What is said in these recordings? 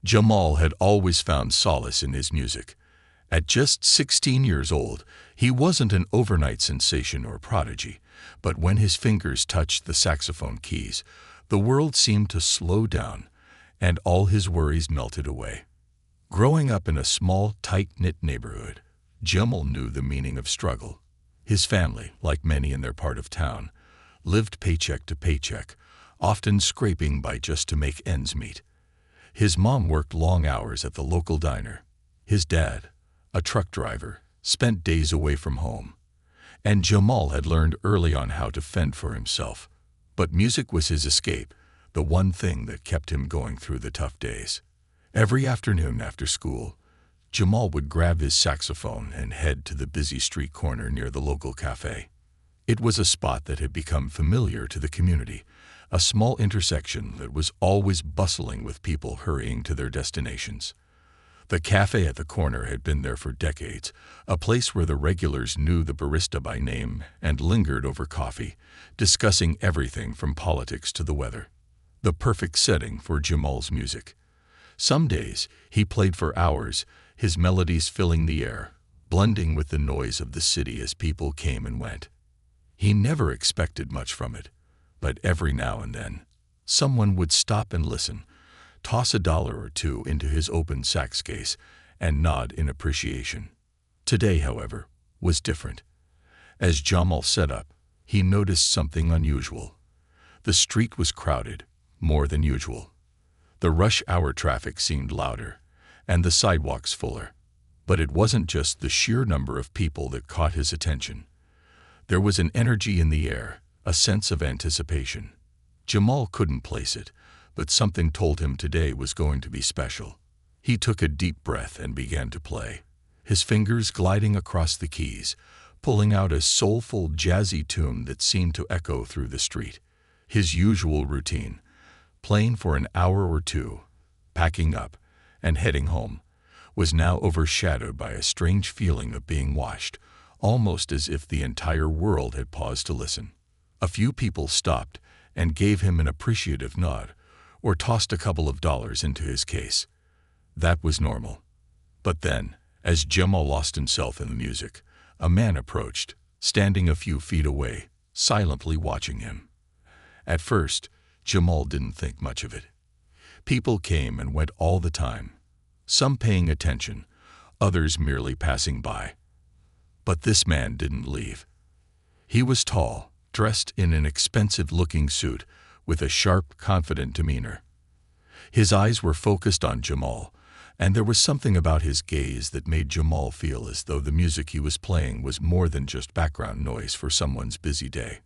Jamal had always found solace in his music. At just 16 years old, he wasn't an overnight sensation or prodigy, but when his fingers touched the saxophone keys, the world seemed to slow down, and all his worries melted away. Growing up in a small, tight-knit neighborhood, Jamal knew the meaning of struggle. His family, like many in their part of town, lived paycheck to paycheck, often scraping by just to make ends meet. His mom worked long hours at the local diner. His dad, a truck driver, spent days away from home. And Jamal had learned early on how to fend for himself. But music was his escape, the one thing that kept him going through the tough days. Every afternoon after school, Jamal would grab his saxophone and head to the busy street corner near the local cafe. It was a spot that had become familiar to the community, a small intersection that was always bustling with people hurrying to their destinations. The cafe at the corner had been there for decades, a place where the regulars knew the barista by name and lingered over coffee, discussing everything from politics to the weather. The perfect setting for Jamal's music. Some days he played for hours, his melodies filling the air, blending with the noise of the city as people came and went. He never expected much from it, but every now and then, someone would stop and listen, toss $1 or $2 into his open sax case, and nod in appreciation. Today, however, was different. As Jamal sat up, he noticed something unusual. The street was crowded, more than usual. The rush hour traffic seemed louder, and the sidewalks fuller. But it wasn't just the sheer number of people that caught his attention. There was an energy in the air, a sense of anticipation. Jamal couldn't place it, but something told him today was going to be special. He took a deep breath and began to play, his fingers gliding across the keys, pulling out a soulful, jazzy tune that seemed to echo through the street. His usual routine, playing for an hour or two, packing up, and heading home, was now overshadowed by a strange feeling of being watched, almost as if the entire world had paused to listen. A few people stopped and gave him an appreciative nod, or tossed a couple of dollars into his case. That was normal. But then, as Jamal lost himself in the music, a man approached, standing a few feet away, silently watching him. At first, Jamal didn't think much of it. People came and went all the time, some paying attention, others merely passing by. But this man didn't leave. He was tall, dressed in an expensive-looking suit, with a sharp, confident demeanor. His eyes were focused on Jamal, and there was something about his gaze that made Jamal feel as though the music he was playing was more than just background noise for someone's busy day.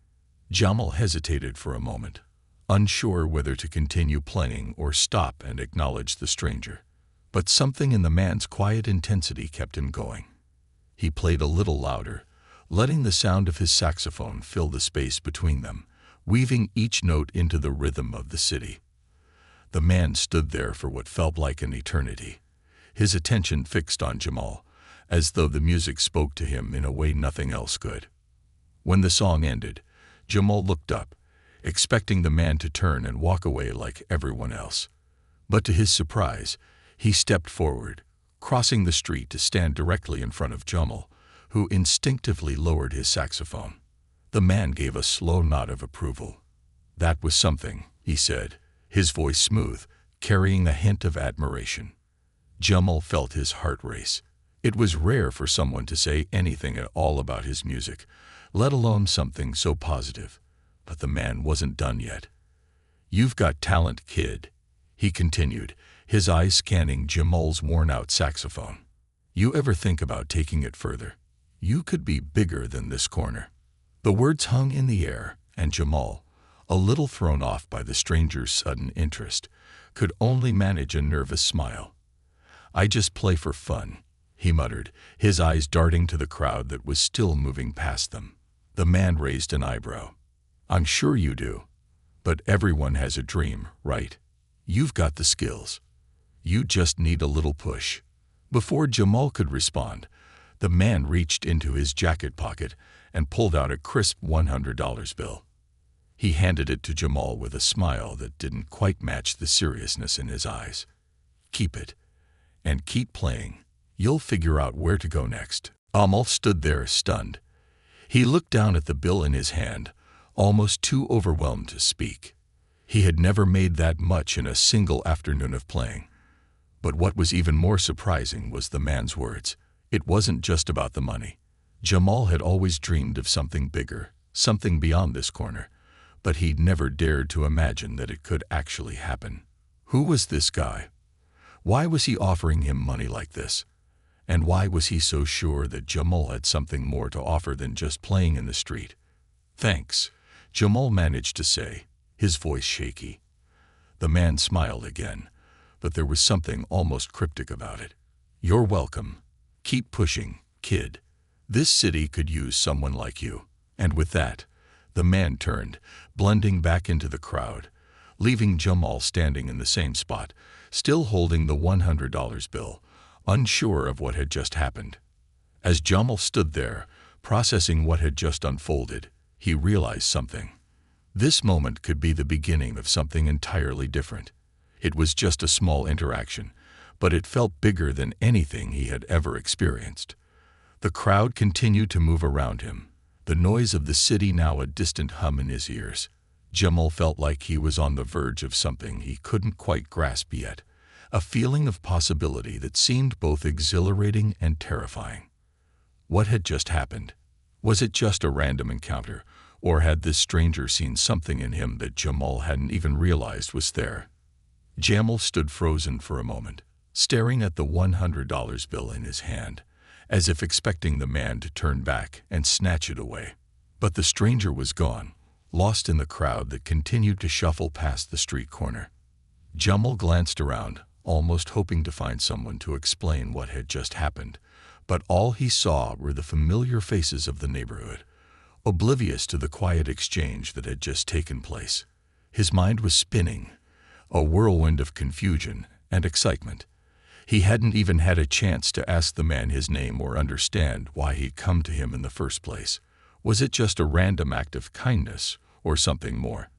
Jamal hesitated for a moment, unsure whether to continue playing or stop and acknowledge the stranger. But something in the man's quiet intensity kept him going. He played a little louder, letting the sound of his saxophone fill the space between them, weaving each note into the rhythm of the city. The man stood there for what felt like an eternity, his attention fixed on Jamal, as though the music spoke to him in a way nothing else could. When the song ended, Jamal looked up, expecting the man to turn and walk away like everyone else. But to his surprise, he stepped forward, crossing the street to stand directly in front of Jamal, who instinctively lowered his saxophone. The man gave a slow nod of approval. "That was something," he said, his voice smooth, carrying a hint of admiration. Jamal felt his heart race. It was rare for someone to say anything at all about his music, let alone something so positive. But the man wasn't done yet. "You've got talent, kid," he continued, his eyes scanning Jamal's worn-out saxophone. "You ever think about taking it further? You could be bigger than this corner." The words hung in the air, and Jamal, a little thrown off by the stranger's sudden interest, could only manage a nervous smile. "I just play for fun," he muttered, his eyes darting to the crowd that was still moving past them. The man raised an eyebrow. "I'm sure you do. But everyone has a dream, right? You've got the skills. You just need a little push." Before Jamal could respond, the man reached into his jacket pocket and pulled out a crisp $100 bill. He handed it to Jamal with a smile that didn't quite match the seriousness in his eyes. Keep it. And keep playing. You'll figure out where to go next. Jamal stood there stunned. He looked down at the bill in his hand, almost too overwhelmed to speak. He had never made that much in a single afternoon of playing. But what was even more surprising was the man's words. It wasn't just about the money. Jamal had always dreamed of something bigger, something beyond this corner, but he'd never dared to imagine that it could actually happen. Who was this guy? Why was he offering him money like this? And why was he so sure that Jamal had something more to offer than just playing in the street? "Thanks," Jamal managed to say, his voice shaky. The man smiled again, but there was something almost cryptic about it. "You're welcome. Keep pushing, kid. This city could use someone like you." And with that, the man turned, blending back into the crowd, leaving Jamal standing in the same spot, still holding the $100 bill, unsure of what had just happened. As Jamal stood there, processing what had just unfolded, he realized something. This moment could be the beginning of something entirely different. It was just a small interaction, but it felt bigger than anything he had ever experienced. The crowd continued to move around him, the noise of the city now a distant hum in his ears. Jamal felt like he was on the verge of something he couldn't quite grasp yet, a feeling of possibility that seemed both exhilarating and terrifying. What had just happened? Was it just a random encounter, or had this stranger seen something in him that Jamal hadn't even realized was there? Jamal stood frozen for a moment, staring at the $100 bill in his hand, as if expecting the man to turn back and snatch it away. But the stranger was gone, lost in the crowd that continued to shuffle past the street corner. Jamal glanced around, almost hoping to find someone to explain what had just happened, but all he saw were the familiar faces of the neighborhood, oblivious to the quiet exchange that had just taken place. His mind was spinning, a whirlwind of confusion and excitement. He hadn't even had a chance to ask the man his name or understand why he'd come to him in the first place. Was it just a random act of kindness or something more?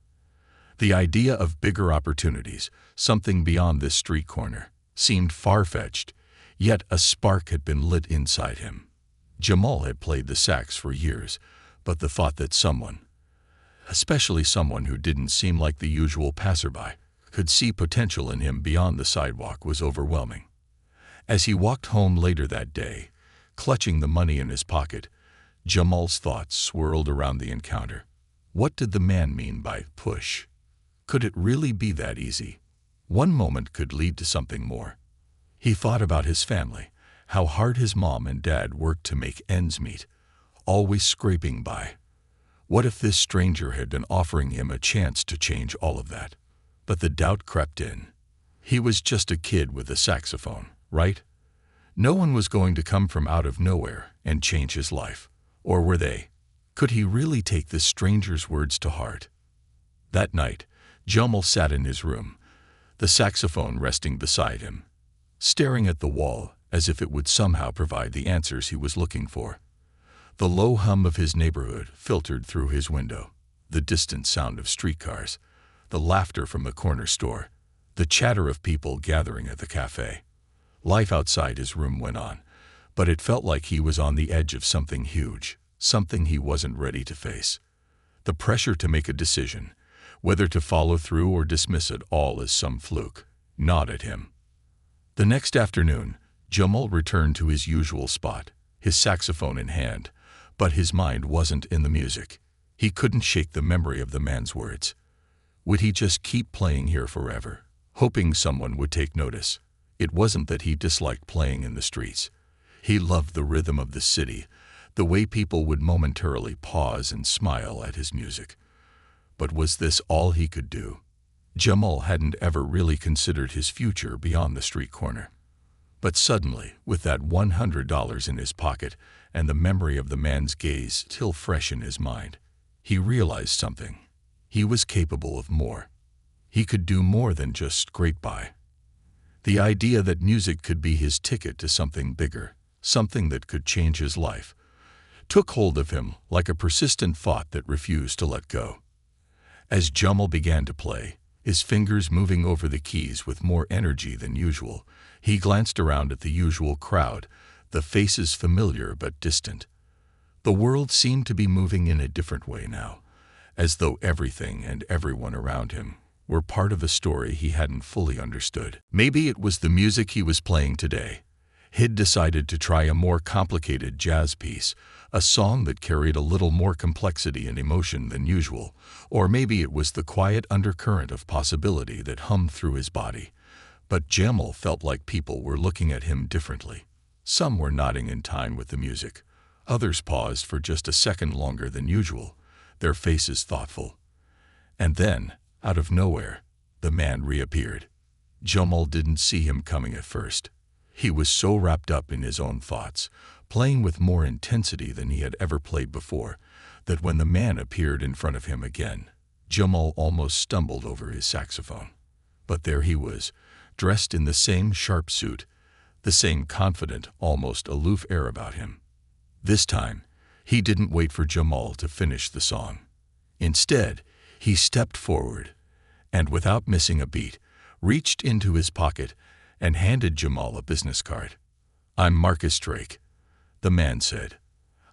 The idea of bigger opportunities, something beyond this street corner, seemed far-fetched, yet a spark had been lit inside him. Jamal had played the sax for years, but the thought that someone, especially someone who didn't seem like the usual passerby, could see potential in him beyond the sidewalk was overwhelming. As he walked home later that day, clutching the money in his pocket, Jamal's thoughts swirled around the encounter. What did the man mean by push? Could it really be that easy? One moment could lead to something more. He thought about his family, how hard his mom and dad worked to make ends meet, always scraping by. What if this stranger had been offering him a chance to change all of that? But the doubt crept in. He was just a kid with a saxophone, right? No one was going to come from out of nowhere and change his life. Or were they? Could he really take this stranger's words to heart? That night, Jamal sat in his room, the saxophone resting beside him, staring at the wall as if it would somehow provide the answers he was looking for. The low hum of his neighborhood filtered through his window, the distant sound of streetcars, the laughter from the corner store, the chatter of people gathering at the cafe. Life outside his room went on, but it felt like he was on the edge of something huge, something he wasn't ready to face. The pressure to make a decision, whether to follow through or dismiss it all as some fluke, gnawed at him. The next afternoon, Jamal returned to his usual spot, his saxophone in hand, but his mind wasn't in the music. He couldn't shake the memory of the man's words. Would he just keep playing here forever, hoping someone would take notice? It wasn't that he disliked playing in the streets. He loved the rhythm of the city, the way people would momentarily pause and smile at his music. But was this all he could do? Jamal hadn't ever really considered his future beyond the street corner. But suddenly, with that $100 in his pocket and the memory of the man's gaze still fresh in his mind, he realized something. He was capable of more. He could do more than just scrape by. The idea that music could be his ticket to something bigger, something that could change his life, took hold of him like a persistent thought that refused to let go. As Jamal began to play, his fingers moving over the keys with more energy than usual. He glanced around at the usual crowd, the faces familiar but distant. The world seemed to be moving in a different way now, as though everything and everyone around him were part of a story he hadn't fully understood. Maybe it was the music he was playing today. He'd decided to try a more complicated jazz piece, a song that carried a little more complexity and emotion than usual, or maybe it was the quiet undercurrent of possibility that hummed through his body. But Jamal felt like people were looking at him differently. Some were nodding in time with the music. Others paused for just a second longer than usual, their faces thoughtful. And then, out of nowhere, the man reappeared. Jamal didn't see him coming at first. He was so wrapped up in his own thoughts, playing with more intensity than he had ever played before, that when the man appeared in front of him again, Jamal almost stumbled over his saxophone. But there he was, dressed in the same sharp suit, the same confident, almost aloof air about him. This time, he didn't wait for Jamal to finish the song. Instead, he stepped forward and, without missing a beat, reached into his pocket and handed Jamal a business card. "I'm Marcus Drake," the man said.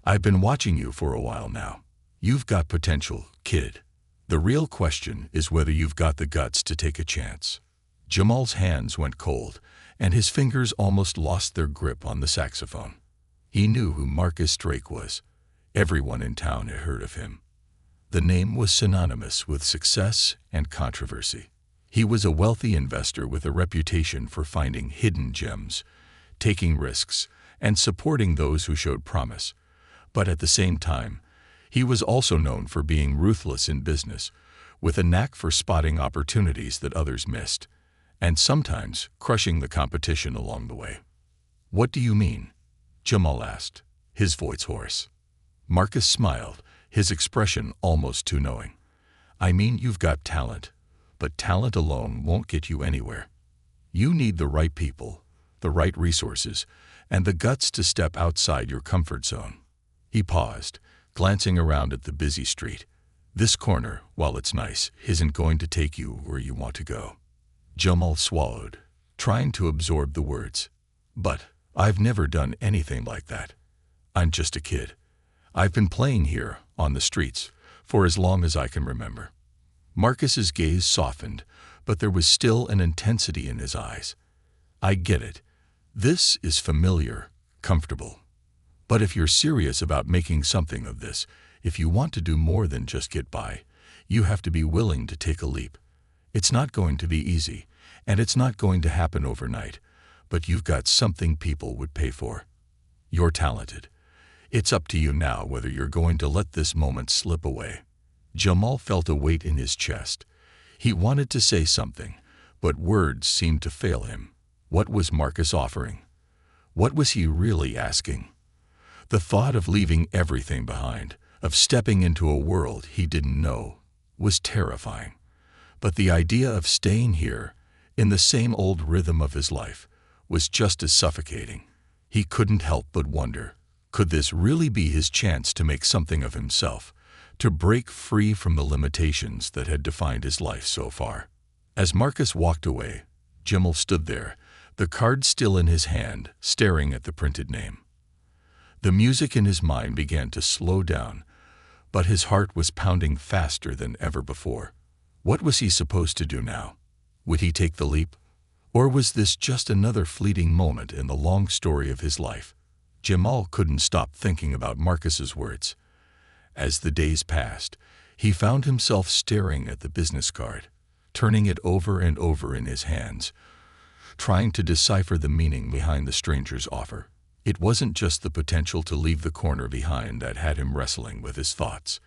"I've been watching you for a while now. You've got potential, kid. The real question is whether you've got the guts to take a chance." Jamal's hands went cold, and his fingers almost lost their grip on the saxophone. He knew who Marcus Drake was. Everyone in town had heard of him. The name was synonymous with success and controversy. He was a wealthy investor with a reputation for finding hidden gems, taking risks, and supporting those who showed promise. But at the same time, he was also known for being ruthless in business, with a knack for spotting opportunities that others missed, and sometimes crushing the competition along the way. "What do you mean?" Jamal asked, his voice hoarse. Marcus smiled, his expression almost too knowing. "I mean, you've got talent, but talent alone won't get you anywhere. You need the right people, the right resources, and the guts to step outside your comfort zone." He paused, glancing around at the busy street. "This corner, while it's nice, isn't going to take you where you want to go." Jamal swallowed, trying to absorb the words. "But I've never done anything like that. I'm just a kid. I've been playing here, on the streets, for as long as I can remember." Marcus's gaze softened, but there was still an intensity in his eyes. "I get it. This is familiar, comfortable. But if you're serious about making something of this, if you want to do more than just get by, you have to be willing to take a leap. It's not going to be easy, and it's not going to happen overnight, but you've got something people would pay for. You're talented. It's up to you now whether you're going to let this moment slip away." Jamal felt a weight in his chest. He wanted to say something, but words seemed to fail him. What was Marcus offering? What was he really asking? The thought of leaving everything behind, of stepping into a world he didn't know, was terrifying. But the idea of staying here, in the same old rhythm of his life, was just as suffocating. He couldn't help but wonder, could this really be his chance to make something of himself, to break free from the limitations that had defined his life so far? As Marcus walked away, Jamal stood there, the card still in his hand, staring at the printed name. The music in his mind began to slow down, but his heart was pounding faster than ever before. What was he supposed to do now? Would he take the leap? Or was this just another fleeting moment in the long story of his life? Jamal couldn't stop thinking about Marcus's words. As the days passed, he found himself staring at the business card, turning it over and over in his hands, trying to decipher the meaning behind the stranger's offer. It wasn't just the potential to leave the corner behind that had him wrestling with his thoughts.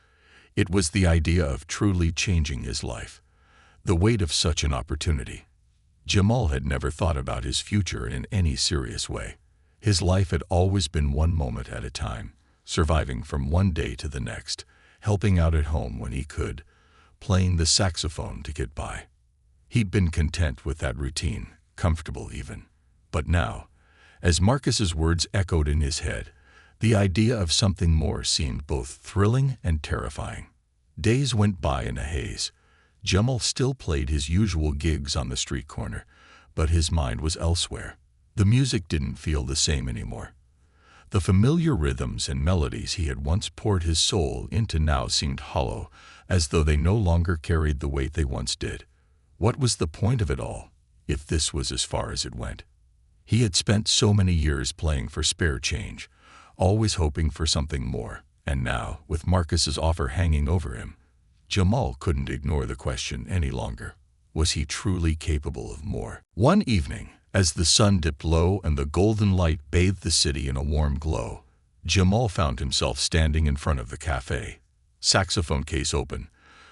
It was the idea of truly changing his life, the weight of such an opportunity. Jamal had never thought about his future in any serious way. His life had always been one moment at a time, surviving from one day to the next, helping out at home when he could, playing the saxophone to get by. He'd been content with that routine, comfortable even. But now, as Marcus's words echoed in his head, the idea of something more seemed both thrilling and terrifying. Days went by in a haze. Jamal still played his usual gigs on the street corner, but his mind was elsewhere. The music didn't feel the same anymore. The familiar rhythms and melodies he had once poured his soul into now seemed hollow, as though they no longer carried the weight they once did. What was the point of it all, if this was as far as it went? He had spent so many years playing for spare change, always hoping for something more, and now, with Marcus's offer hanging over him, Jamal couldn't ignore the question any longer. Was he truly capable of more? One evening, as the sun dipped low and the golden light bathed the city in a warm glow, Jamal found himself standing in front of the cafe, saxophone case open,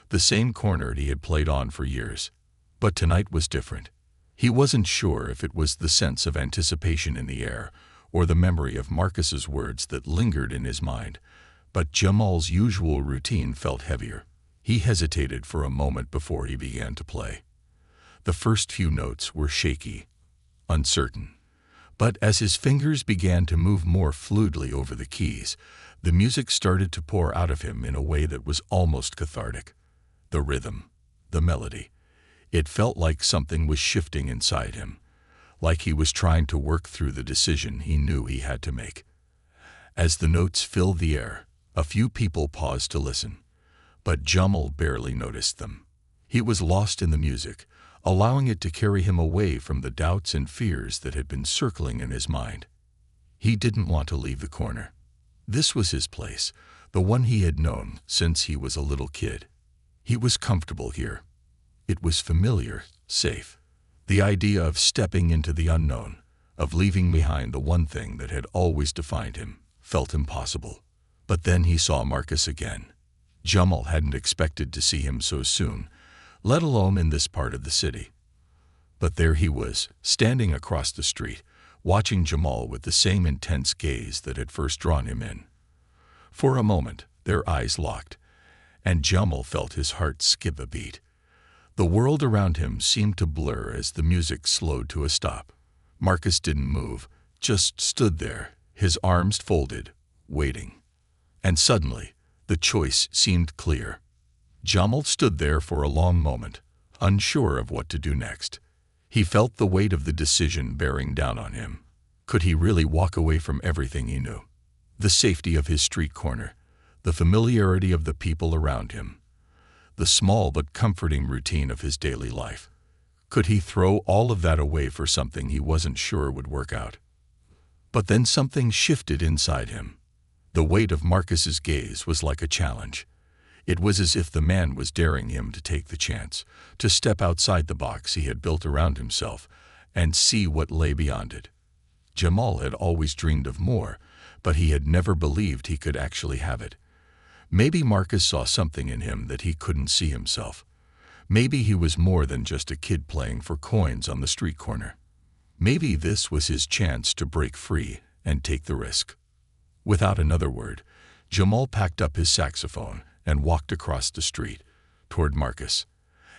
the same corner he had played on for years. But tonight was different. He wasn't sure if it was the sense of anticipation in the air or the memory of Marcus's words that lingered in his mind, but Jamal's usual routine felt heavier. He hesitated for a moment before he began to play. The first few notes were shaky, uncertain. But as his fingers began to move more fluidly over the keys, the music started to pour out of him in a way that was almost cathartic. The rhythm, the melody. It felt like something was shifting inside him, like he was trying to work through the decision he knew he had to make. As the notes filled the air, a few people paused to listen, but Jamal barely noticed them. He was lost in the music, allowing it to carry him away from the doubts and fears that had been circling in his mind. He didn't want to leave the corner. This was his place, the one he had known since he was a little kid. He was comfortable here. It was familiar, safe. The idea of stepping into the unknown, of leaving behind the one thing that had always defined him, felt impossible. But then he saw Marcus again. Jamal hadn't expected to see him so soon, let alone in this part of the city. But there he was, standing across the street, watching Jamal with the same intense gaze that had first drawn him in. For a moment, their eyes locked, and Jamal felt his heart skip a beat. The world around him seemed to blur as the music slowed to a stop. Marcus didn't move, just stood there, his arms folded, waiting. And suddenly, the choice seemed clear. Jamal stood there for a long moment, unsure of what to do next. He felt the weight of the decision bearing down on him. Could he really walk away from everything he knew? The safety of his street corner, the familiarity of the people around him, the small but comforting routine of his daily life. Could he throw all of that away for something he wasn't sure would work out? But then something shifted inside him. The weight of Marcus's gaze was like a challenge. It was as if the man was daring him to take the chance, to step outside the box he had built around himself and see what lay beyond it. Jamal had always dreamed of more, but he had never believed he could actually have it. Maybe Marcus saw something in him that he couldn't see himself. Maybe he was more than just a kid playing for coins on the street corner. Maybe this was his chance to break free and take the risk. Without another word, Jamal packed up his saxophone and walked across the street, toward Marcus.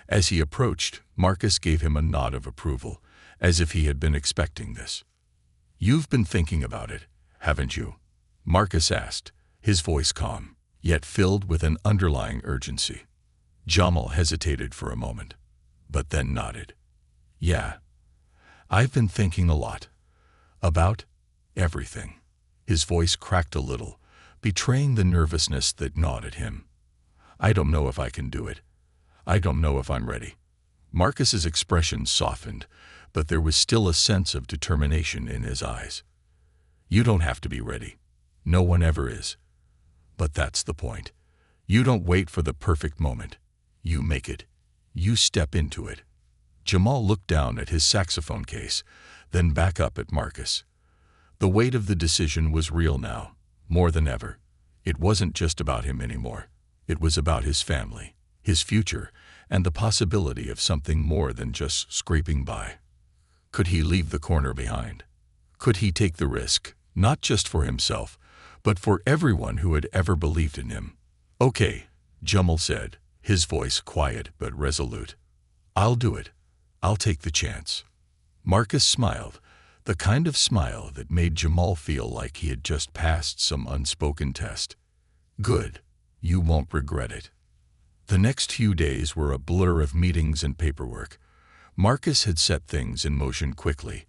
As he approached, Marcus gave him a nod of approval, as if he had been expecting this. "You've been thinking about it, haven't you?" Marcus asked, his voice calm, yet filled with an underlying urgency. Jamal hesitated for a moment, but then nodded. "Yeah, I've been thinking a lot. About everything." His voice cracked a little, betraying the nervousness that gnawed at him. "I don't know if I can do it. I don't know if I'm ready." Marcus's expression softened, but there was still a sense of determination in his eyes. "You don't have to be ready. No one ever is. But that's the point. You don't wait for the perfect moment. You make it. You step into it." Jamal looked down at his saxophone case, then back up at Marcus. The weight of the decision was real now, more than ever. It wasn't just about him anymore. It was about his family, his future, and the possibility of something more than just scraping by. Could he leave the corner behind? Could he take the risk, not just for himself, but for everyone who had ever believed in him? "Okay," Jamal said, his voice quiet but resolute. "I'll do it. I'll take the chance." Marcus smiled, the kind of smile that made Jamal feel like he had just passed some unspoken test. "Good. You won't regret it." The next few days were a blur of meetings and paperwork. Marcus had set things in motion quickly,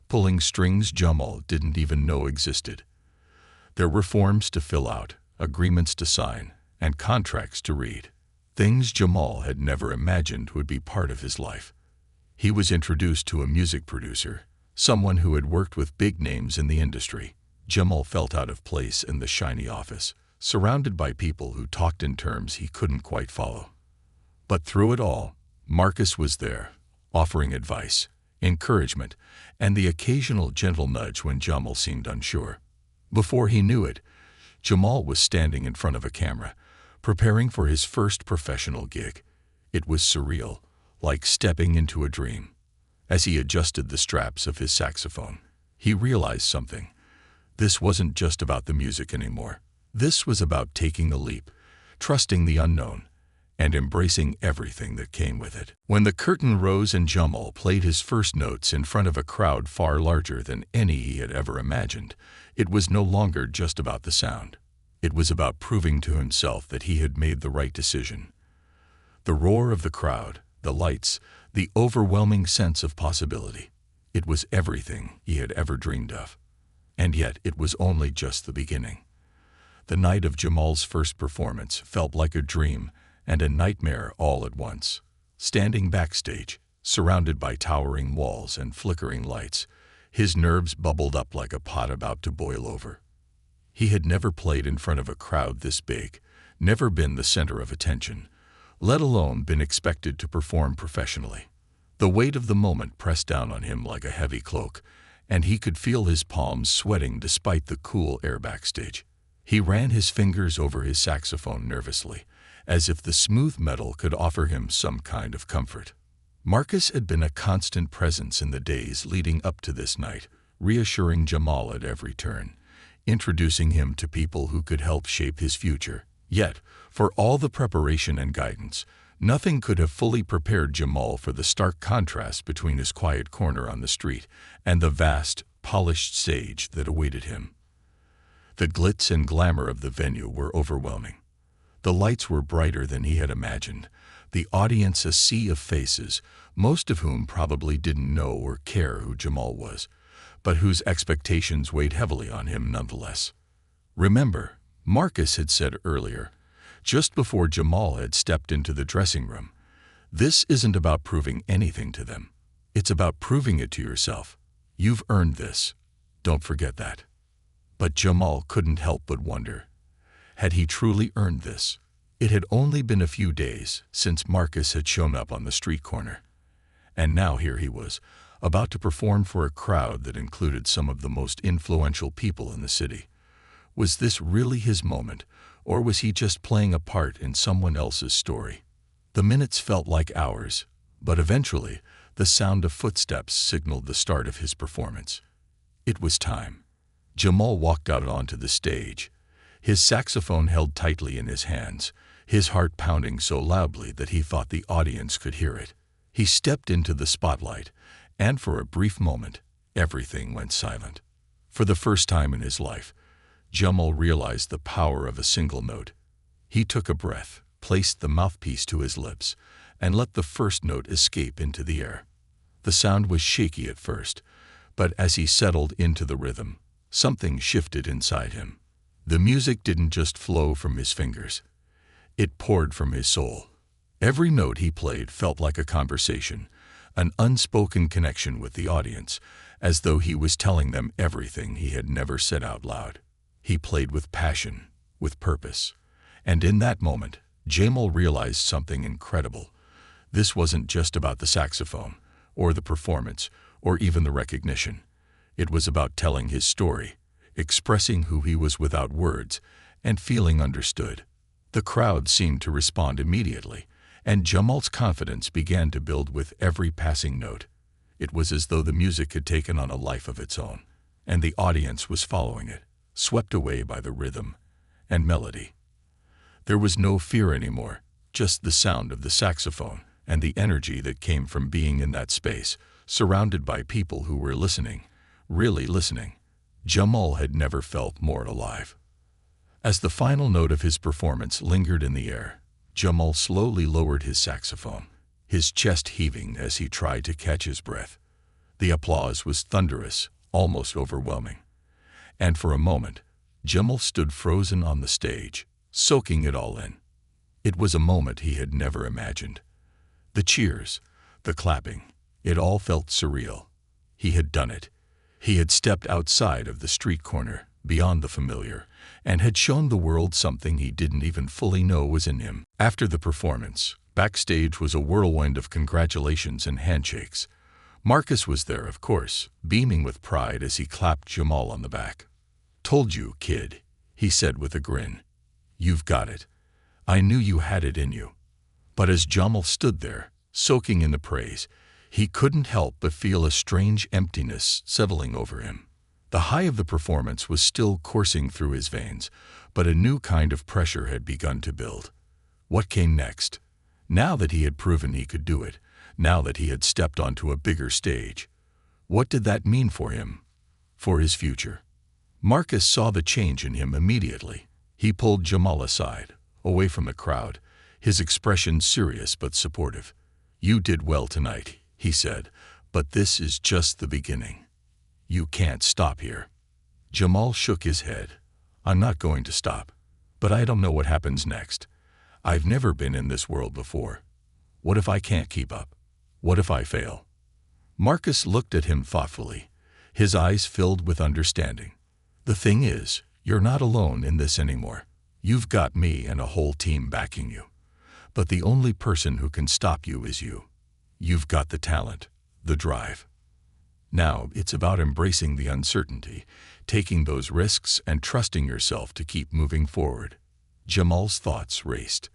pulling strings Jamal didn't even know existed. There were forms to fill out, agreements to sign, and contracts to read. Things Jamal had never imagined would be part of his life. He was introduced to a music producer, someone who had worked with big names in the industry. Jamal felt out of place in the shiny office, surrounded by people who talked in terms he couldn't quite follow. But through it all, Marcus was there, offering advice, encouragement, and the occasional gentle nudge when Jamal seemed unsure. Before he knew it, Jamal was standing in front of a camera, preparing for his first professional gig. It was surreal, like stepping into a dream. As he adjusted the straps of his saxophone, he realized something. This wasn't just about the music anymore. This was about taking a leap, trusting the unknown, and embracing everything that came with it. When the curtain rose and Jamal played his first notes in front of a crowd far larger than any he had ever imagined, it was no longer just about the sound. It was about proving to himself that he had made the right decision. The roar of the crowd, the lights, the overwhelming sense of possibility. It was everything he had ever dreamed of. And yet it was only just the beginning. The night of Jamal's first performance felt like a dream and a nightmare all at once. Standing backstage, surrounded by towering walls and flickering lights, his nerves bubbled up like a pot about to boil over. He had never played in front of a crowd this big, never been the center of attention, let alone been expected to perform professionally. The weight of the moment pressed down on him like a heavy cloak, and he could feel his palms sweating despite the cool air backstage. He ran his fingers over his saxophone nervously, as if the smooth metal could offer him some kind of comfort. Marcus had been a constant presence in the days leading up to this night, reassuring Jamal at every turn, introducing him to people who could help shape his future. Yet, for all the preparation and guidance, nothing could have fully prepared Jamal for the stark contrast between his quiet corner on the street and the vast, polished stage that awaited him. The glitz and glamour of the venue were overwhelming. The lights were brighter than he had imagined, the audience a sea of faces, most of whom probably didn't know or care who Jamal was, but whose expectations weighed heavily on him nonetheless. Remember, Marcus had said earlier, just before Jamal had stepped into the dressing room, this isn't about proving anything to them. It's about proving it to yourself. You've earned this. Don't forget that. But Jamal couldn't help but wonder, had he truly earned this? It had only been a few days since Marcus had shown up on the street corner. And now here he was, about to perform for a crowd that included some of the most influential people in the city. Was this really his moment, or was he just playing a part in someone else's story? The minutes felt like hours, but eventually, the sound of footsteps signaled the start of his performance. It was time. Jamal walked out onto the stage, his saxophone held tightly in his hands, his heart pounding so loudly that he thought the audience could hear it. He stepped into the spotlight, and for a brief moment, everything went silent. For the first time in his life, Jamal realized the power of a single note. He took a breath, placed the mouthpiece to his lips, and let the first note escape into the air. The sound was shaky at first, but as he settled into the rhythm, something shifted inside him. The music didn't just flow from his fingers. It poured from his soul. Every note he played felt like a conversation, an unspoken connection with the audience, as though he was telling them everything he had never said out loud. He played with passion, with purpose. And in that moment, Jamal realized something incredible. This wasn't just about the saxophone, or the performance, or even the recognition. It was about telling his story, expressing who he was without words, and feeling understood. The crowd seemed to respond immediately, and Jamal's confidence began to build with every passing note. It was as though the music had taken on a life of its own, and the audience was following it, swept away by the rhythm and melody. There was no fear anymore, just the sound of the saxophone and the energy that came from being in that space, surrounded by people who were listening, really listening. Jamal had never felt more alive. As the final note of his performance lingered in the air, Jamal slowly lowered his saxophone, his chest heaving as he tried to catch his breath. The applause was thunderous, almost overwhelming. And for a moment, Jamal stood frozen on the stage, soaking it all in. It was a moment he had never imagined. The cheers, the clapping, it all felt surreal. He had done it. He had stepped outside of the street corner, beyond the familiar, and had shown the world something he didn't even fully know was in him. After the performance, backstage was a whirlwind of congratulations and handshakes. Marcus was there, of course, beaming with pride as he clapped Jamal on the back. "Told you, kid," he said with a grin. "You've got it. I knew you had it in you." But as Jamal stood there, soaking in the praise, he couldn't help but feel a strange emptiness settling over him. The high of the performance was still coursing through his veins, but a new kind of pressure had begun to build. What came next? Now that he had proven he could do it, now that he had stepped onto a bigger stage, what did that mean for him? For his future? Marcus saw the change in him immediately. He pulled Jamal aside, away from the crowd, his expression serious but supportive. "You did well tonight," he said, "but this is just the beginning. You can't stop here." Jamal shook his head. "I'm not going to stop. But I don't know what happens next. I've never been in this world before. What if I can't keep up? What if I fail?" Marcus looked at him thoughtfully, his eyes filled with understanding. "The thing is, you're not alone in this anymore. You've got me and a whole team backing you. But the only person who can stop you is you. You've got the talent, the drive. Now it's about embracing the uncertainty, taking those risks and trusting yourself to keep moving forward." Jamal's thoughts raced.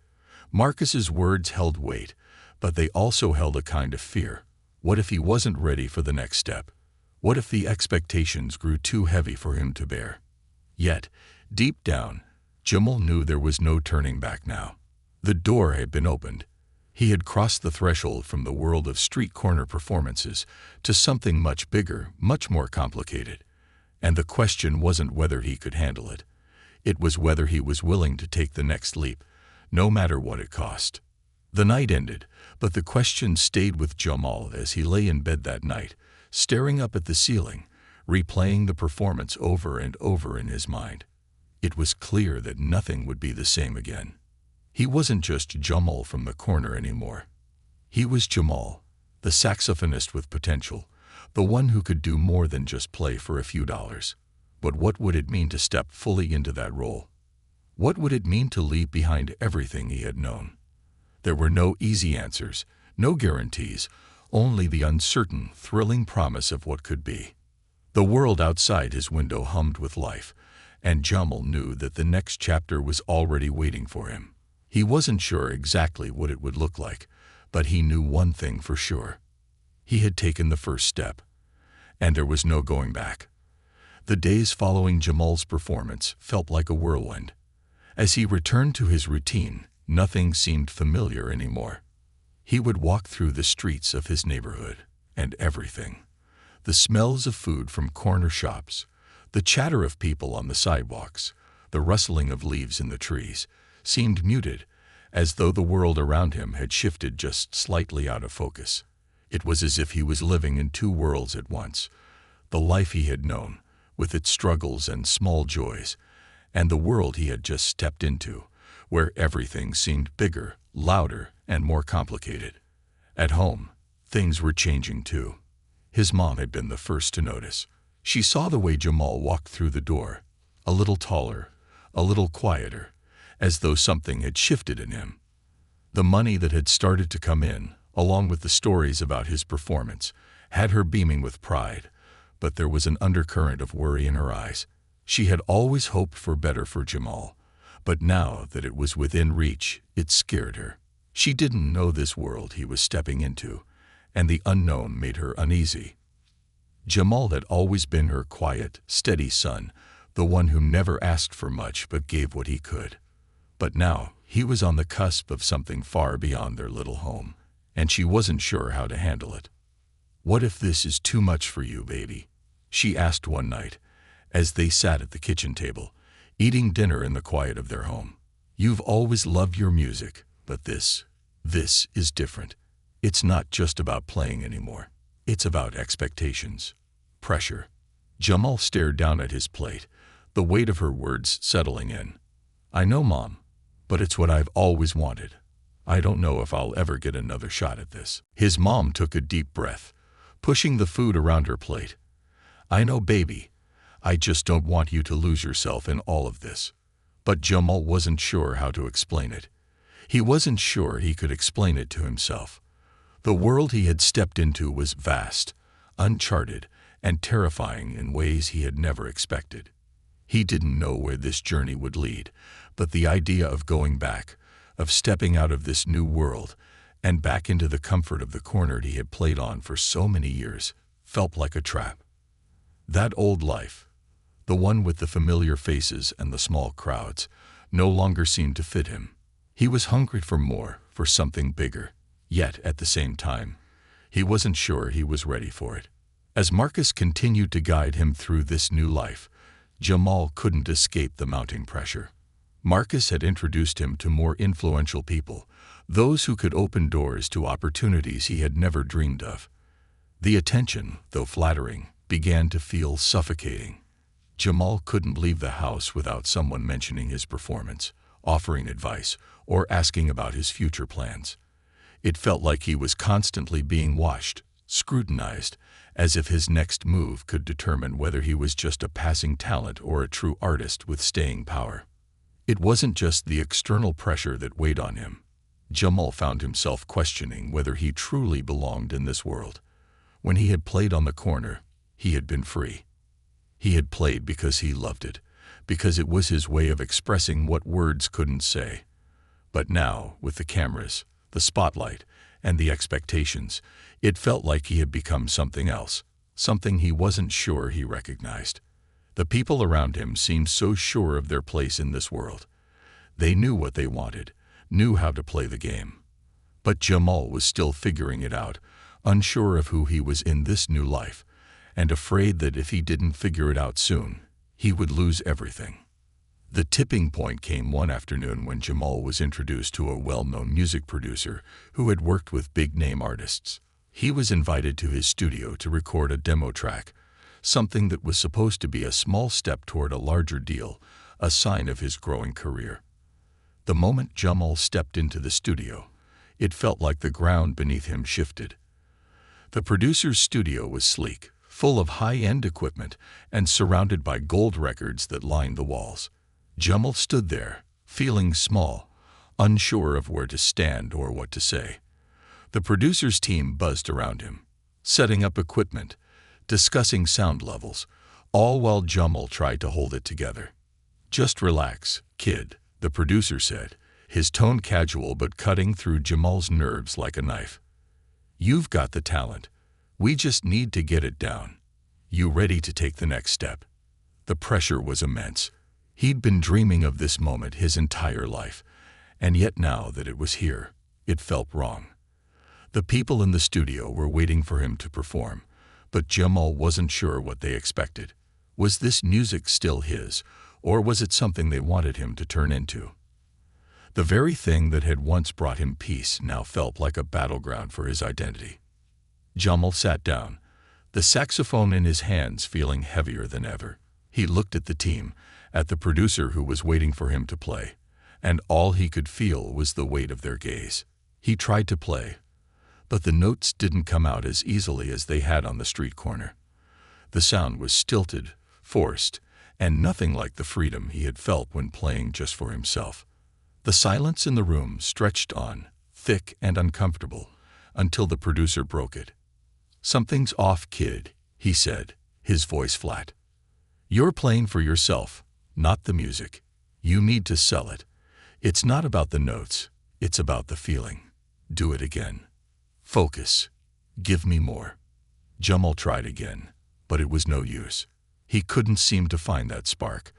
Marcus's words held weight, but they also held a kind of fear. What if he wasn't ready for the next step? What if the expectations grew too heavy for him to bear? Yet, deep down, Jamal knew there was no turning back now. The door had been opened. He had crossed the threshold from the world of street corner performances to something much bigger, much more complicated. And the question wasn't whether he could handle it. It was whether he was willing to take the next leap, no matter what it cost. The night ended, but the question stayed with Jamal as he lay in bed that night, staring up at the ceiling, replaying the performance over and over in his mind. It was clear that nothing would be the same again. He wasn't just Jamal from the corner anymore. He was Jamal, the saxophonist with potential, the one who could do more than just play for a few dollars. But what would it mean to step fully into that role? What would it mean to leave behind everything he had known? There were no easy answers, no guarantees, only the uncertain, thrilling promise of what could be. The world outside his window hummed with life, and Jamal knew that the next chapter was already waiting for him. He wasn't sure exactly what it would look like, but he knew one thing for sure. He had taken the first step, and there was no going back. The days following Jamal's performance felt like a whirlwind. As he returned to his routine, nothing seemed familiar anymore. He would walk through the streets of his neighborhood, and everything. The smells of food from corner shops, the chatter of people on the sidewalks, the rustling of leaves in the trees, seemed muted, as though the world around him had shifted just slightly out of focus. It was as if he was living in two worlds at once: the life he had known, with its struggles and small joys, and the world he had just stepped into, where everything seemed bigger, louder, and more complicated. At home, things were changing too. His mom had been the first to notice. She saw the way Jamal walked through the door, a little taller, a little quieter, as though something had shifted in him. The money that had started to come in, along with the stories about his performance, had her beaming with pride, but there was an undercurrent of worry in her eyes. She had always hoped for better for Jamal, but now that it was within reach, it scared her. She didn't know this world he was stepping into, and the unknown made her uneasy. Jamal had always been her quiet, steady son, the one who never asked for much but gave what he could. But now he was on the cusp of something far beyond their little home, and she wasn't sure how to handle it. "What if this is too much for you, baby?" she asked one night, as they sat at the kitchen table, eating dinner in the quiet of their home. "You've always loved your music. But this is different. It's not just about playing anymore. It's about expectations, pressure. Jamal stared down at his plate, the weight of her words settling in. I know, Mom, but it's what I've always wanted. I don't know if I'll ever get another shot at this. His mom took a deep breath, pushing the food around her plate. I know, baby. I just don't want you to lose yourself in all of this. But Jamal wasn't sure how to explain it. He wasn't sure he could explain it to himself. The world he had stepped into was vast, uncharted, and terrifying in ways he had never expected. He didn't know where this journey would lead, but the idea of going back, of stepping out of this new world and back into the comfort of the corner he had played on for so many years, felt like a trap. That old life, the one with the familiar faces and the small crowds, no longer seemed to fit him. He was hungry for more, for something bigger, yet at the same time, he wasn't sure he was ready for it. As Marcus continued to guide him through this new life, Jamal couldn't escape the mounting pressure. Marcus had introduced him to more influential people, those who could open doors to opportunities he had never dreamed of. The attention, though flattering, began to feel suffocating. Jamal couldn't leave the house without someone mentioning his performance, offering advice, or asking about his future plans. It felt like he was constantly being watched, scrutinized, as if his next move could determine whether he was just a passing talent or a true artist with staying power. It wasn't just the external pressure that weighed on him. Jamal found himself questioning whether he truly belonged in this world. When he had played on the corner, he had been free. He had played because he loved it, because it was his way of expressing what words couldn't say. But now, with the cameras, the spotlight, and the expectations, it felt like he had become something else, something he wasn't sure he recognized. The people around him seemed so sure of their place in this world. They knew what they wanted, knew how to play the game. But Jamal was still figuring it out, unsure of who he was in this new life, and afraid that if he didn't figure it out soon, he would lose everything. The tipping point came one afternoon when Jamal was introduced to a well-known music producer who had worked with big-name artists. He was invited to his studio to record a demo track, something that was supposed to be a small step toward a larger deal, a sign of his growing career. The moment Jamal stepped into the studio, it felt like the ground beneath him shifted. The producer's studio was sleek, full of high-end equipment, and surrounded by gold records that lined the walls. Jamal stood there, feeling small, unsure of where to stand or what to say. The producer's team buzzed around him, setting up equipment, discussing sound levels, all while Jamal tried to hold it together. Just relax, kid, the producer said, his tone casual but cutting through Jamal's nerves like a knife. You've got the talent. We just need to get it down. You ready to take the next step? The pressure was immense. He'd been dreaming of this moment his entire life, and yet now that it was here, it felt wrong. The people in the studio were waiting for him to perform, but Jamal wasn't sure what they expected. Was this music still his, or was it something they wanted him to turn into? The very thing that had once brought him peace now felt like a battleground for his identity. Jamal sat down, the saxophone in his hands feeling heavier than ever. He looked at the team, at the producer who was waiting for him to play, and all he could feel was the weight of their gaze. He tried to play, but the notes didn't come out as easily as they had on the street corner. The sound was stilted, forced, and nothing like the freedom he had felt when playing just for himself. The silence in the room stretched on, thick and uncomfortable, until the producer broke it. "Something's off, kid," he said, his voice flat. "You're playing for yourself, not the music. You need to sell it. It's not about the notes, it's about the feeling. Do it again. Focus. Give me more." Jamal tried again, but it was no use. He couldn't seem to find that spark,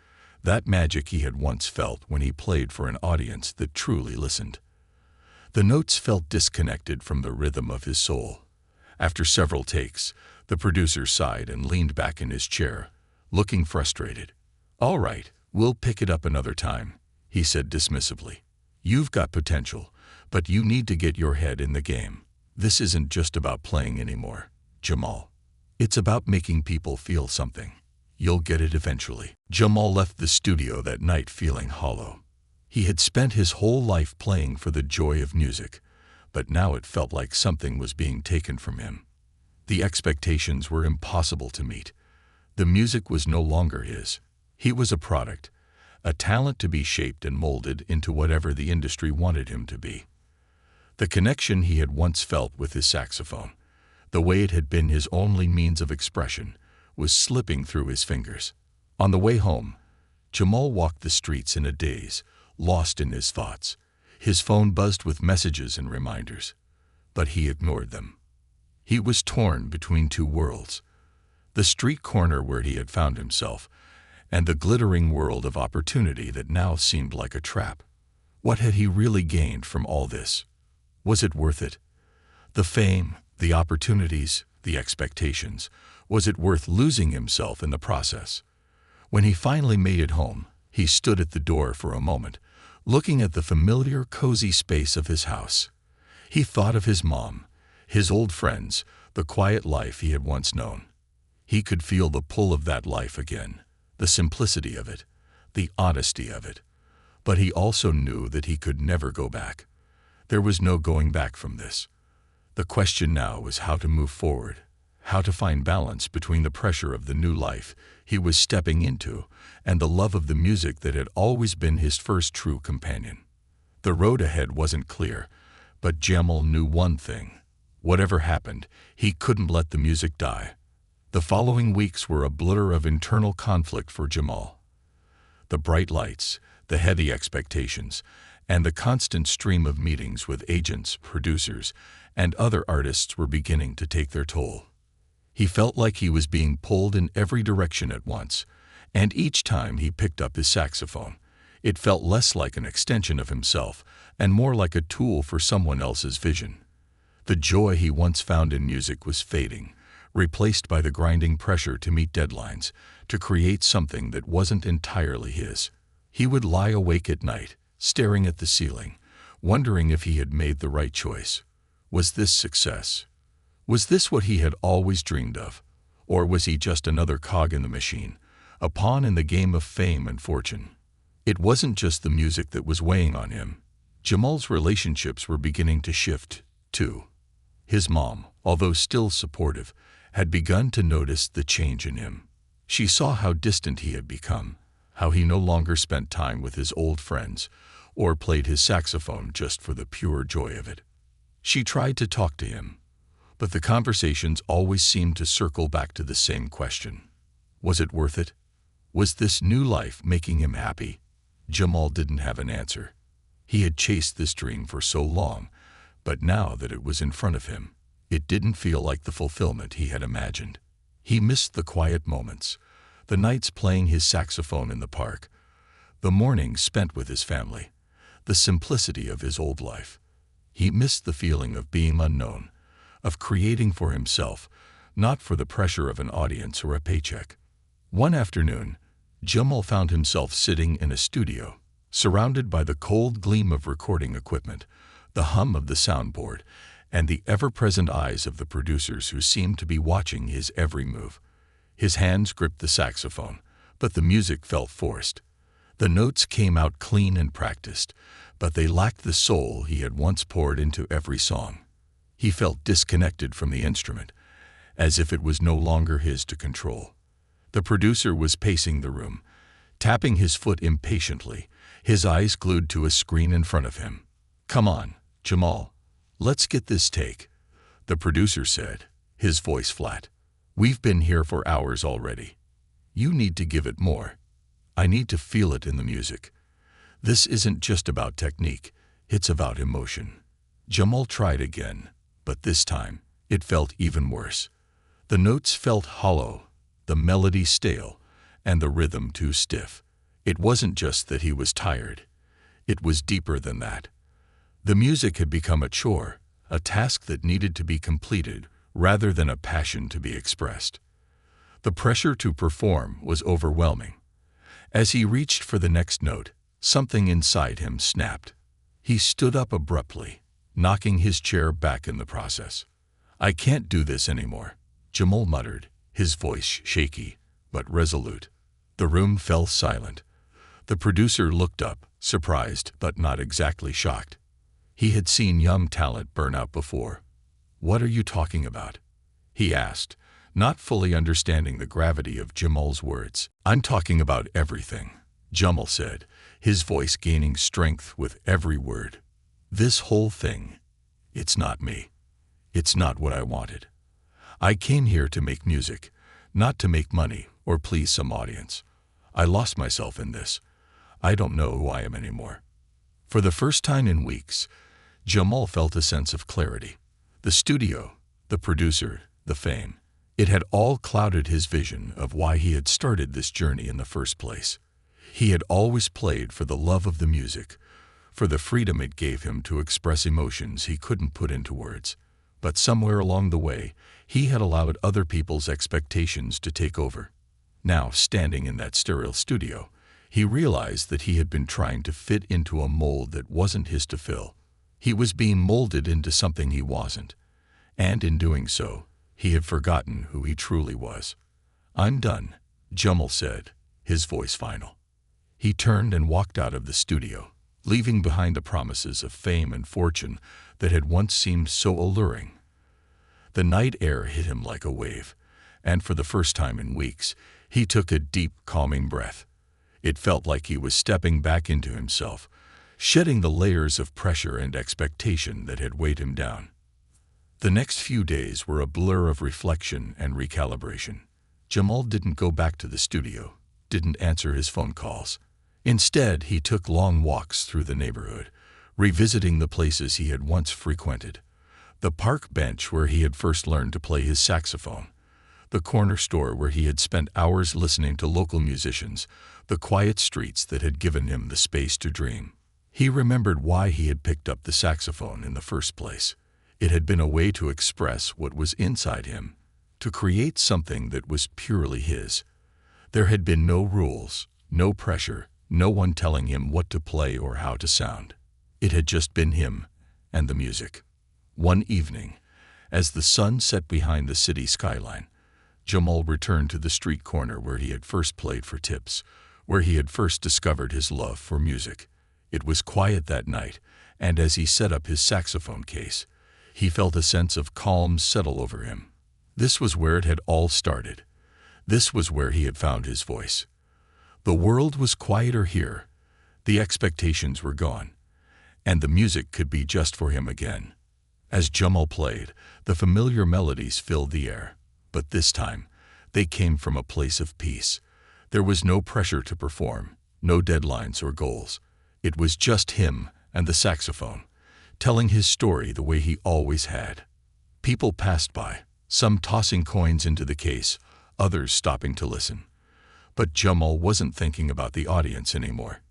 that magic he had once felt when he played for an audience that truly listened. The notes felt disconnected from the rhythm of his soul. After several takes, the producer sighed and leaned back in his chair, looking frustrated. "All right, we'll pick it up another time," he said dismissively. "You've got potential, But you need to get your head in the game. This isn't just about playing anymore, Jamal. It's about making people feel something. You'll get it eventually. Jamal left the studio that night feeling hollow. He had spent his whole life playing for the joy of music, but now it felt like something was being taken from him. The expectations were impossible to meet. The music was no longer his. He was a product, a talent to be shaped and molded into whatever the industry wanted him to be. The connection he had once felt with his saxophone, the way it had been his only means of expression, was slipping through his fingers. On the way home, Jamal walked the streets in a daze, lost in his thoughts. His phone buzzed with messages and reminders, but he ignored them. He was torn between two worlds, the street corner where he had found himself, and the glittering world of opportunity that now seemed like a trap. What had he really gained from all this? Was it worth it? The fame, the opportunities, the expectations. Was it worth losing himself in the process? When he finally made it home, he stood at the door for a moment, looking at the familiar, cozy space of his house. He thought of his mom, his old friends, the quiet life he had once known. He could feel the pull of that life again, the simplicity of it, the honesty of it. But he also knew that he could never go back. There was no going back from this. The question now was how to move forward, how to find balance between the pressure of the new life he was stepping into and the love of the music that had always been his first true companion. The road ahead wasn't clear, but Jamal knew one thing. Whatever happened, he couldn't let the music die. The following weeks were a blur of internal conflict for Jamal. The bright lights, the heavy expectations, and the constant stream of meetings with agents, producers, and other artists were beginning to take their toll. He felt like he was being pulled in every direction at once, and each time he picked up his saxophone, it felt less like an extension of himself and more like a tool for someone else's vision. The joy he once found in music was fading, replaced by the grinding pressure to meet deadlines, to create something that wasn't entirely his. He would lie awake at night, staring at the ceiling, wondering if he had made the right choice. Was this success? Was this what he had always dreamed of? Or was he just another cog in the machine, a pawn in the game of fame and fortune? It wasn't just the music that was weighing on him. Jamal's relationships were beginning to shift, too. His mom, although still supportive, had begun to notice the change in him. She saw how distant he had become, how he no longer spent time with his old friends, or played his saxophone just for the pure joy of it. She tried to talk to him, but the conversations always seemed to circle back to the same question. Was it worth it? Was this new life making him happy? Jamal didn't have an answer. He had chased this dream for so long, but now that it was in front of him, it didn't feel like the fulfillment he had imagined. He missed the quiet moments, the nights playing his saxophone in the park, the mornings spent with his family, the simplicity of his old life. He missed the feeling of being unknown, of creating for himself, not for the pressure of an audience or a paycheck. One afternoon, Jamal found himself sitting in a studio, surrounded by the cold gleam of recording equipment, the hum of the soundboard, and the ever-present eyes of the producers who seemed to be watching his every move. His hands gripped the saxophone, but the music felt forced. The notes came out clean and practiced, but they lacked the soul he had once poured into every song. He felt disconnected from the instrument, as if it was no longer his to control. The producer was pacing the room, tapping his foot impatiently, his eyes glued to a screen in front of him. "Come on, Jamal, let's get this take," the producer said, his voice flat. "We've been here for hours already. You need to give it more. I need to feel it in the music. This isn't just about technique, it's about emotion." Jamal tried again, but this time it felt even worse. The notes felt hollow, the melody stale, and the rhythm too stiff. It wasn't just that he was tired. It was deeper than that. The music had become a chore, a task that needed to be completed rather than a passion to be expressed. The pressure to perform was overwhelming. As he reached for the next note, something inside him snapped. He stood up abruptly, knocking his chair back in the process. "I can't do this anymore," Jamal muttered, his voice shaky, but resolute. The room fell silent. The producer looked up, surprised but not exactly shocked. He had seen young talent burn out before. "What are you talking about?" he asked, not fully understanding the gravity of Jamal's words. "I'm talking about everything," Jamal said, his voice gaining strength with every word. "This whole thing, it's not me. It's not what I wanted. I came here to make music, not to make money or please some audience. I lost myself in this. I don't know who I am anymore." For the first time in weeks, Jamal felt a sense of clarity. The studio, the producer, the fame, it had all clouded his vision of why he had started this journey in the first place. He had always played for the love of the music, for the freedom it gave him to express emotions he couldn't put into words. But somewhere along the way, he had allowed other people's expectations to take over. Now, standing in that sterile studio, he realized that he had been trying to fit into a mold that wasn't his to fill. He was being molded into something he wasn't. And in doing so, he had forgotten who he truly was. "I'm done," Jamal said, his voice final. He turned and walked out of the studio, leaving behind the promises of fame and fortune that had once seemed so alluring. The night air hit him like a wave, and for the first time in weeks, he took a deep, calming breath. It felt like he was stepping back into himself, shedding the layers of pressure and expectation that had weighed him down. The next few days were a blur of reflection and recalibration. Jamal didn't go back to the studio, didn't answer his phone calls. Instead, he took long walks through the neighborhood, revisiting the places he had once frequented. The park bench where he had first learned to play his saxophone, the corner store where he had spent hours listening to local musicians, the quiet streets that had given him the space to dream. He remembered why he had picked up the saxophone in the first place. It had been a way to express what was inside him, to create something that was purely his. There had been no rules, no pressure, no one telling him what to play or how to sound. It had just been him and the music. One evening, as the sun set behind the city skyline, Jamal returned to the street corner where he had first played for tips, where he had first discovered his love for music. It was quiet that night, and as he set up his saxophone case, he felt a sense of calm settle over him. This was where it had all started. This was where he had found his voice. The world was quieter here, the expectations were gone, and the music could be just for him again. As Jamal played, the familiar melodies filled the air, but this time, they came from a place of peace. There was no pressure to perform, no deadlines or goals. It was just him and the saxophone, telling his story the way he always had. People passed by, some tossing coins into the case, others stopping to listen. But Jamal wasn't thinking about the audience anymore.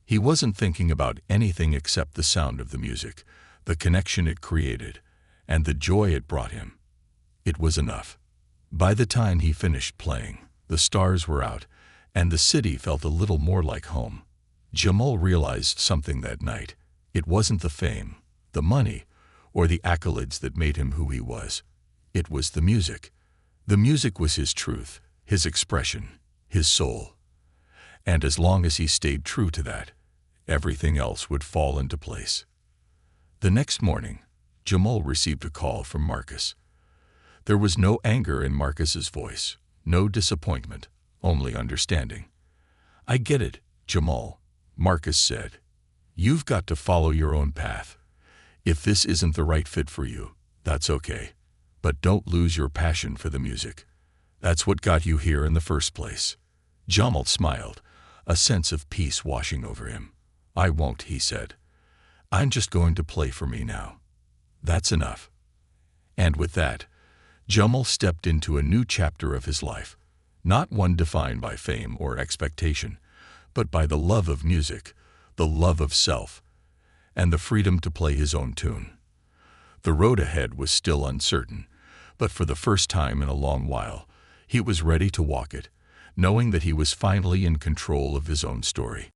He wasn't thinking about anything except the sound of the music, the connection it created, and the joy it brought him. It was enough. By the time he finished playing, the stars were out, and the city felt a little more like home. Jamal realized something that night. It wasn't the fame, the money, or the accolades that made him who he was. It was the music. The music was his truth, his expression, his soul. And as long as he stayed true to that, everything else would fall into place. The next morning, Jamal received a call from Marcus. There was no anger in Marcus's voice, no disappointment, only understanding. "I get it, Jamal," Marcus said. "You've got to follow your own path. If this isn't the right fit for you, that's okay. But don't lose your passion for the music. That's what got you here in the first place." Jamal smiled, a sense of peace washing over him. "I won't," he said. "I'm just going to play for me now. That's enough." And with that, Jamal stepped into a new chapter of his life, not one defined by fame or expectation, but by the love of music, the love of self, and the freedom to play his own tune. The road ahead was still uncertain, but for the first time in a long while, he was ready to walk it, knowing that he was finally in control of his own story.